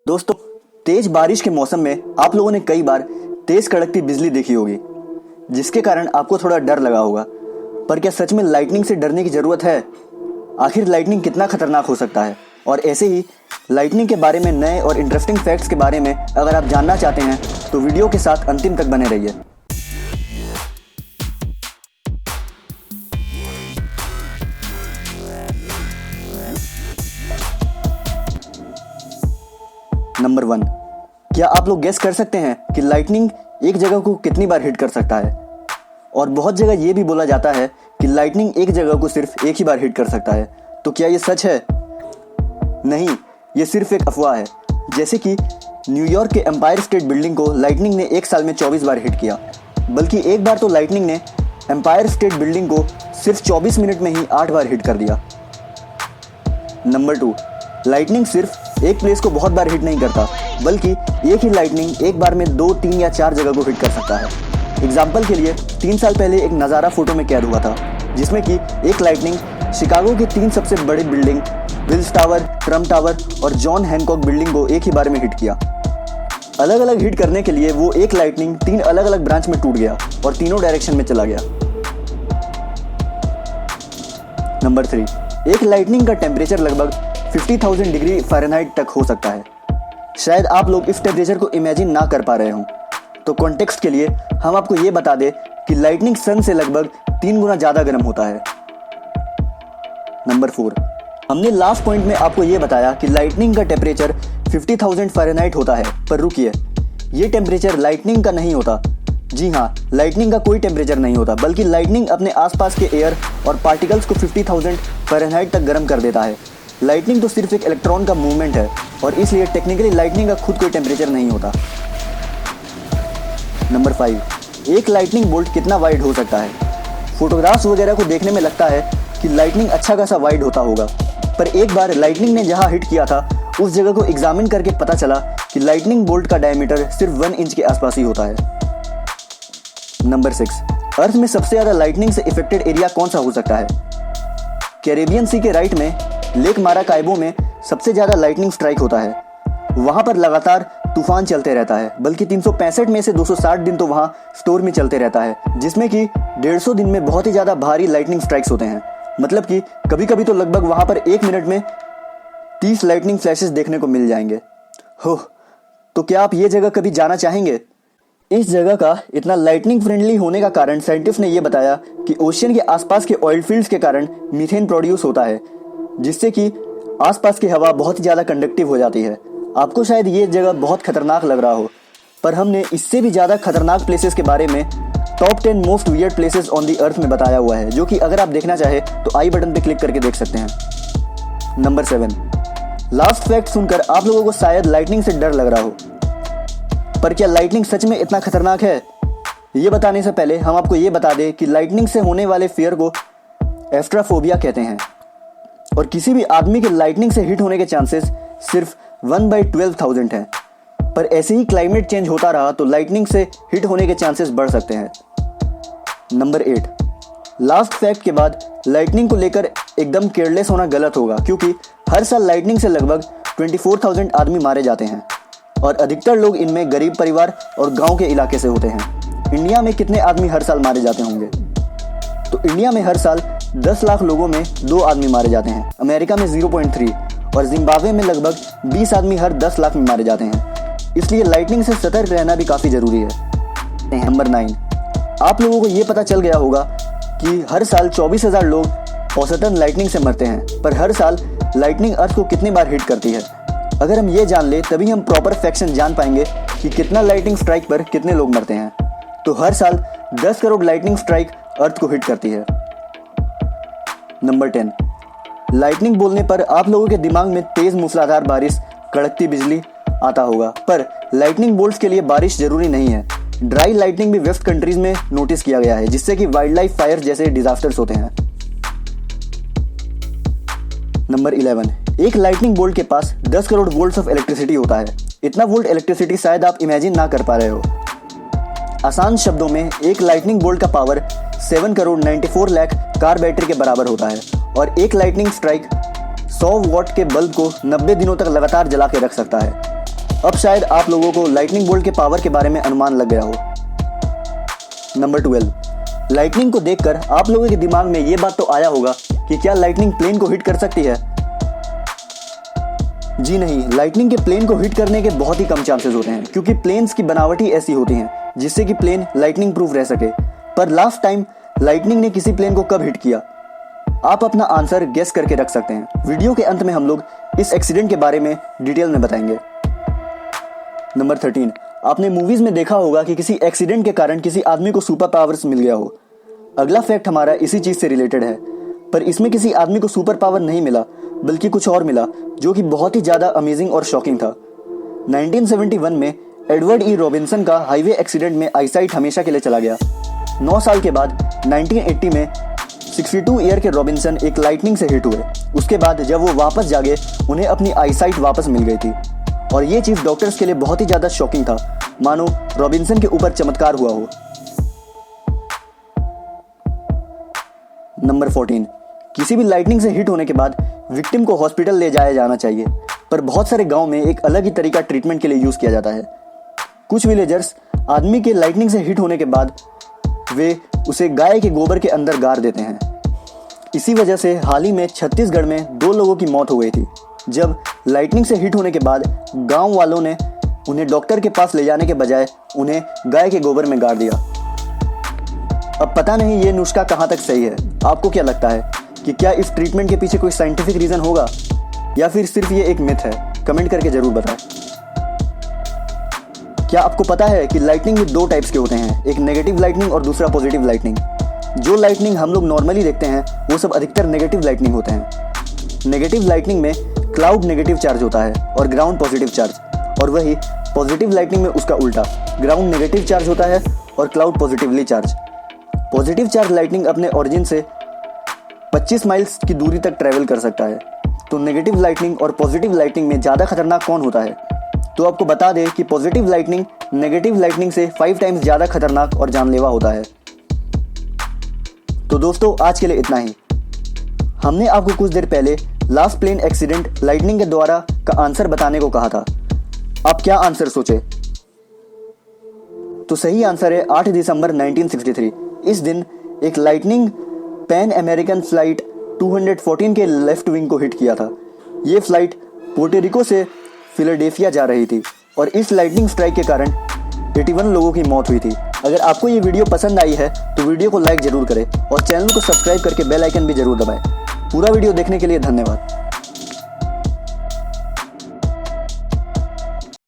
दोस्तों, तेज बारिश के मौसम में आप लोगों ने कई बार तेज कड़कती बिजली देखी होगी, जिसके कारण आपको थोड़ा डर लगा होगा। पर क्या सच में लाइटनिंग से डरने की जरूरत है? आखिर लाइटनिंग कितना खतरनाक हो सकता है? और ऐसे ही लाइटनिंग के बारे में नए और इंटरेस्टिंग फैक्ट्स के बारे में अगर आप जानना चाहते हैं तो वीडियो के साथ अंतिम तक बने रहिए। नंबर 1, क्या आप लोग गेस कर सकते हैं कि लाइटनिंग एक जगह को कितनी बार हिट कर सकता है? और बहुत जगह ये भी बोला जाता है कि लाइटनिंग एक जगह को सिर्फ एक ही बार हिट कर सकता है। तो क्या ये सच है? नहीं, ये सिर्फ एक अफवाह है। जैसे कि न्यूयॉर्क के एम्पायर स्टेट बिल्डिंग को लाइटनिंग ने एक साल में 24 बार हिट किया, बल्कि एक बार तो लाइटनिंग ने एम्पायर स्टेट बिल्डिंग को सिर्फ 24 मिनट में ही 8 बार हिट कर दिया। नंबर 2, लाइटनिंग सिर्फ एक प्लेस को बहुत बार हिट नहीं करता, बल्कि एक ही लाइटनिंग एक बार में 2, 3 या 4 जगह को हिट कर सकता है। एग्जाम्पल के लिए 3 साल पहले एक नज़ारा फोटो में कैद हुआ था, जिसमें कि एक लाइटनिंग शिकागो की 3 सबसे बड़ी building Willis Tower, Trump Tower और जॉन हैनकॉक बिल्डिंग को एक ही बार में हिट किया। अलग अलग हिट करने के लिए वो एक लाइटनिंग 3 अलग अलग ब्रांच में टूट गया और तीनों डायरेक्शन में चला गया। नंबर 3, एक लाइटनिंग का टेम्परेचर लगभग 50,000 डिग्री फ़ारेनहाइट तक हो सकता है। शायद आप लोग इस टेम्परेचर को इमेजिन ना कर पा रहे हों, तो कॉन्टेक्स्ट के लिए हम आपको ये बता दें कि लाइटनिंग सन से लगभग 3 गुना ज़्यादा गर्म होता है। नंबर 4, हमने लास्ट पॉइंट में आपको ये बताया कि लाइटनिंग का टेम्परेचर 50,000 फ़ारेनहाइट होता है, पर रुकिए, ये टेम्परेचर लाइटनिंग का नहीं होता। जी हाँ, लाइटनिंग का कोई टेम्परेचर नहीं होता, बल्कि लाइटनिंग अपने आसपास के एयर और पार्टिकल्स को 50,000 फ़ारेनहाइट तक गर्म कर देता है। लाइटनिंग तो सिर्फ एक इलेक्ट्रॉन का मूवमेंट है और इसलिए टेक्निकली लाइटनिंग का खुद कोई टेम्परेचर नहीं होता। नंबर 5, एक लाइटनिंग बोल्ट कितना वाइड हो सकता है? फोटोग्राफ्स वगैरह को देखने में लगता है कि लाइटनिंग अच्छा खासा वाइड होता होगा, पर एक बार लाइटनिंग ने जहां हिट किया था उस जगह को एग्जामिन करके पता चला कि लाइटनिंग बोल्ट का डायमीटर सिर्फ 1 इंच के आसपास ही होता है। नंबर 6, अर्थ में सबसे ज्यादा लाइटनिंग से इफेक्टेड एरिया कौन सा हो सकता है? कैरेबियन सी के राइट में लेक माराकाइबो में सबसे ज्यादा लाइटनिंग स्ट्राइक होता है। वहां पर लगातार तूफान चलते रहता है, बल्कि 365 में से 260 दिन तो वहां स्टोर्म चलते रहता है, जिसमें कि 150 दिन में बहुत ही ज्यादा भारी लाइटनिंग स्ट्राइक्स होते हैं। मतलब कि कभी कभी तो लगभग वहां पर 1 मिनट में 30 लाइटनिंग फ्लैशेस देखने को मिल जाएंगे। हो, तो क्या आप ये जगह कभी जाना चाहेंगे? इस जगह का इतना लाइटनिंग फ्रेंडली होने का कारण साइंटिस्ट ने यह बताया कि ओशियन के आसपास के ऑयल फील्ड्स के कारण मीथेन प्रोड्यूस होता है, जिससे कि आसपास की हवा बहुत ही ज़्यादा कंडक्टिव हो जाती है। आपको शायद ये जगह बहुत खतरनाक लग रहा हो, पर हमने इससे भी ज़्यादा खतरनाक प्लेसेस के बारे में top 10 most weird places on the earth में बताया हुआ है, जो कि अगर आप देखना चाहे तो आई बटन पे क्लिक करके देख सकते हैं। नंबर 7, लास्ट फैक्ट सुनकर आप लोगों को शायद लाइटनिंग से डर लग रहा हो, पर क्या लाइटनिंग सच में इतना खतरनाक है? ये बताने से पहले हम आपको ये बता दें कि लाइटनिंग से होने वाले फियर को एस्ट्राफोबिया कहते हैं, और किसी भी आदमी के लाइटनिंग से हिट होने के चांसेस सिर्फ 1/12,000 हैं। पर ऐसे ही क्लाइमेट चेंज होता रहा तो लाइटनिंग से हिट होने के चांसेस बढ़ सकते हैं। नंबर 8, लास्ट फैक्ट के बाद लाइटनिंग को लेकर एकदम केयरलेस होना गलत होगा, क्योंकि हर साल लाइटनिंग से लगभग 24,000 आदमी मारे जाते हैं, और अधिकतर लोग इनमें गरीब परिवार और गांव के इलाके से होते हैं। इंडिया में कितने आदमी हर साल मारे जाते होंगे? तो इंडिया में हर साल 10 लाख लोगों में 2 आदमी मारे जाते हैं, अमेरिका में 0.3 और जिम्बाब्वे में लगभग 20 आदमी हर 10 लाख में मारे जाते हैं। इसलिए लाइटनिंग से सतर्क रहना भी काफ़ी ज़रूरी है। नंबर 9, आप लोगों को ये पता चल गया होगा कि हर साल 24,000 लोग औसतन लाइटनिंग से मरते हैं, पर हर साल लाइटनिंग अर्थ को कितनी बार हिट करती है? अगर हम ये जान ले तभी हम प्रॉपर फैक्शन जान पाएंगे कि कितना लाइटनिंग स्ट्राइक पर कितने लोग मरते हैं। तो हर साल 10 करोड़ लाइटनिंग स्ट्राइक अर्थ को हिट करती है। नंबर 10, लाइटनिंग बोलने पर आप लोगों के दिमाग में तेज मूसलाधार बारिश, कड़कती बिजली आता होगा, पर लाइटनिंग बोल्ट्स के लिए बारिश जरूरी नहीं है। ड्राई लाइटनिंग भी वेस्ट कंट्रीज में नोटिस किया गया है, जिससे कि वाइल्ड लाइफ फायर जैसे डिजास्टर्स होते हैं। नंबर 11, एक लाइटनिंग बोल्ट के पास 10 करोड़ वोल्ट्स ऑफ इलेक्ट्रिसिटी होता है। इतना वोल्ट इलेक्ट्रिसिटी शायद आप इमेजिन ना कर पा रहे हो। आसान शब्दों में एक लाइटनिंग बोल्ट का power 7 crore 94 lakh car battery के बराबर होता है, और एक लाइटनिंग स्ट्राइक 100 वॉट के बल्ब को 90 दिनों तक लगातार जला के रख सकता है। अब शायद आप लोगों को लाइटनिंग बोल्ट के पावर के बारे में अनुमान लग गया हो। नंबर 12, लाइटनिंग को देखकर आप लोगों के दिमाग में ये बात तो आया होगा कि क्या लाइटनिंग प्लेन को हिट कर सकती है? जी नहीं, लाइटनिंग के प्लेन को हिट करने के बहुत ही कम चांसेस होते हैं, क्योंकि प्लेन्स की बनावट ही ऐसी होती हैं जिससे कि प्लेन लाइटनिंग प्रूफ रह सके। पर लास्ट टाइम लाइटनिंग ने किसी प्लेन को कब हिट किया? आप अपना आंसर गेस करके रख सकते हैं। वीडियो के अंत में हम लोग इस एक्सीडेंट के बारे में डिटेल में बताएंगे। नंबर 13, आपने मूवीज में देखा होगा कि किसी एक्सीडेंट के कारण किसी आदमी को सुपर पावर्स मिल गया हो। अगला फैक्ट हमारा इसी चीज से रिलेटेड है, पर इसमें किसी आदमी को सुपर पावर नहीं मिला, बल्कि कुछ और मिला जो कि बहुत ही ज्यादा अमेजिंग और शॉकिंग था। 1971 में एडवर्ड ई रॉबिन्सन का हाईवे एक्सीडेंट में आईसाइट हमेशा के लिए चला गया। 9 साल के बाद 1980 में 62 ईयर के रॉबिन्सन एक लाइटनिंग से हिट हुए। उसके बाद जब वो वापस जागे, उन्हें अपनी आईसाइट वापस मिल गई थी, और ये चीज डॉक्टर्स के लिए बहुत ही ज्यादा शॉकिंग था, मानो रॉबिन्सन के ऊपर चमत्कार हुआ हो। नंबर 14, किसी भी लाइटनिंग से हिट होने के बाद विक्टिम को हॉस्पिटल ले जाया जाना चाहिए, पर बहुत सारे गांव में एक अलग ही तरीका ट्रीटमेंट के लिए यूज किया जाता है। कुछ विलेजर्स आदमी के लाइटनिंग से हिट होने के बाद वे उसे गाय के गोबर के अंदर गाड़ देते हैं। इसी वजह से हाल ही में छत्तीसगढ़ में 2 लोगों की मौत हो गई थी, जब लाइटनिंग से हिट होने के बाद गांव वालों ने उन्हें डॉक्टर के पास ले जाने के बजाय उन्हें गाय के गोबर में गाड़ दिया। अब पता नहीं ये नुस्खा कहां तक सही है। आपको क्या लगता है कि क्या इस ट्रीटमेंट के पीछे कोई साइंटिफिक रीजन होगा, या फिर सिर्फ ये एक मिथ है? कमेंट करके जरूर बताएं। क्या आपको पता है कि लाइटनिंग में 2 टाइप्स के होते हैं, एक नेगेटिव लाइटनिंग और दूसरा पॉजिटिव लाइटनिंग। जो लाइटनिंग हम लोग नॉर्मली देखते हैं वो सब अधिकतर नेगेटिव लाइटनिंग होते हैं। नेगेटिव लाइटनिंग में क्लाउड नेगेटिव चार्ज होता है और ग्राउंड पॉजिटिव चार्ज, और वही पॉजिटिव लाइटनिंग में उसका उल्टा, ग्राउंड नेगेटिव चार्ज होता है और cloud positively charge. Positive charge lightning अपने ओरिजिन से 25 माइल्स की दूरी तक ट्रैवल कर सकता है। तो नेगेटिव लाइटनिंग और पॉजिटिव लाइटनिंग में ज़्यादा खतरनाक कौन होता है? तो आपको बता दें कि पॉजिटिव लाइटनिंग नेगेटिव लाइटनिंग से 5 टाइम्स ज़्यादा खतरनाक और जानलेवा होता है। तो दोस्तों, आज के लिए इतना ही। हमने आपको कुछ देर पहले लास्ट प्लेन एक्सीडेंट लाइटनिंग के द्वारा का आंसर बताने को कहा था। आप क्या आंसर सोचे? तो सही आंसर है 8 दिसंबर 1963। इस दिन एक लाइटनिंग पैन अमेरिकन फ्लाइट 214 के लेफ्ट विंग को हिट किया था। ये फ्लाइट पोर्टोरिको से फिलाडेल्फिया जा रही थी, और इस लाइटनिंग स्ट्राइक के कारण 81 लोगों की मौत हुई थी। अगर आपको ये वीडियो पसंद आई है तो वीडियो को लाइक जरूर करें और चैनल को सब्सक्राइब करके बेल आइकन भी जरूर दबाएं। पूरा वीडियो देखने के लिए धन्यवाद।